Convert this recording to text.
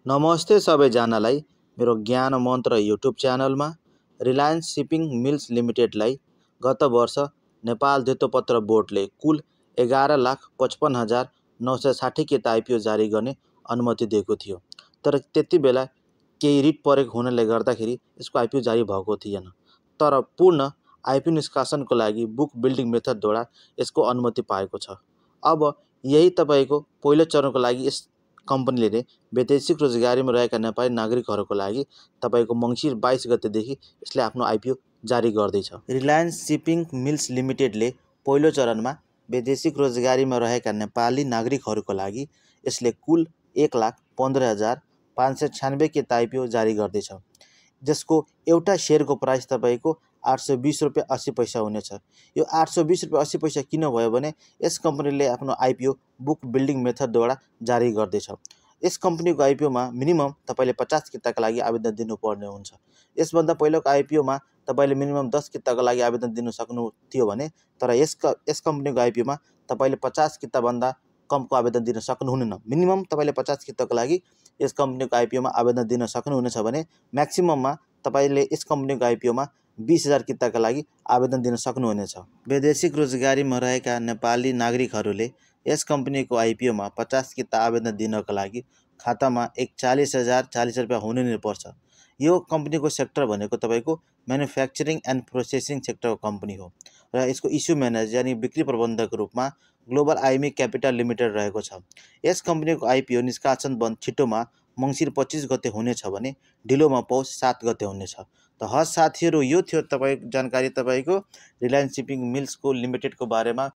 नमस्ते सबैजनालाई मेरो ज्ञान मन्त्र युट्युब च्यानलमा रिलायन्स सिपिङ मिल्स लिमिटेडलाई गत वर्ष नेपाल धितोपत्र बोर्डले कुल 11,55,960 किता आइपिओ जारी गर्ने अनुमति दिएको थियो। तर त्यति बेला केही रिट परेको हुनाले गर्दाखेरि यसको आइपिओ जारी भएको थिएन। तर पूर्ण आइपिओ निष्कासनको लागि बुक बिल्डिङ मेथडद्वारा यसको अनुमति पाएको छ। अब यही तपाईँको पहिलो चरणको लागि यस कम्पनीले वैदेशिक रोजगारीमा रहेका नेपाली नागरिकहरूको लागि तपाईँको मङ्सिर 22 गतेदेखि यसले आफ्नो आइपिओ जारी गर्दैछ। रिलायन्स सिपिङ मिल्स लिमिटेडले पहिलो चरणमा वैदेशिक रोजगारीमा रहेका नेपाली नागरिकहरूको लागि यसले कुल 1,15,596 किता आइपिओ जारी गर्दैछ, जसको एउटा सेयरको प्राइस तपाईँको 820 रुपियाँ 80 पैसा हुनेछ। यो 820 रुपियाँ 80 पैसा किन भयो भने यस कम्पनीले आफ्नो आइपिओ बुक बिल्डिङ मेथडद्वारा जारी गर्दैछ। यस कम्पनीको आइपिओमा मिनिमम तपाईँले 50 किताका लागि आवेदन दिनुपर्ने हुन्छ। यसभन्दा पहिलाको आइपिओमा तपाईँले मिनिमम 10 किताको लागि आवेदन दिन सक्नु थियो भने, तर यस कम्पनीको आइपिओमा तपाईँले 50 किताभन्दा कमको आवेदन दिन सक्नुहुन्न। मिनिमम तपाईँले 50 किताको लागि यस कम्पनीको आइपिओमा आवेदन दिन सक्नुहुनेछ भने म्याक्सिमममा तपाईँले यस कम्पनीको आइपिओमा 20,000 किताका लागि आवेदन दिन सक्नुहुनेछ। वैदेशिक रोजगारीमा रहेका नेपाली नागरिकहरूले यस कम्पनीको आइपिओमा 50 किता आवेदन दिनको लागि खातामा 40,040 रुपियाँ हुनु नै पर्छ। यो कम्पनीको सेक्टर भनेको तपाईँको म्यानुफ्याक्चरिङ एन्ड प्रोसेसिङ सेक्टरको कम्पनी हो र यसको इस्यु म्यानेजर यानि बिक्री प्रबन्धकको रूपमा ग्लोबल आइमी क्यापिटल लिमिटेड रहेको छ। यस कम्पनीको आइपिओ निष्कासन बन्द छिटोमा मङ्सिर 25 गते हुनेछ भने ढिलोमा पौष 7 गते हुनेछ। त हस् साथीहरू, यो थियो तपाईँको जानकारी तपाईँको रिलायन्स सिपिङ मिल्सको लिमिटेडको बारेमा।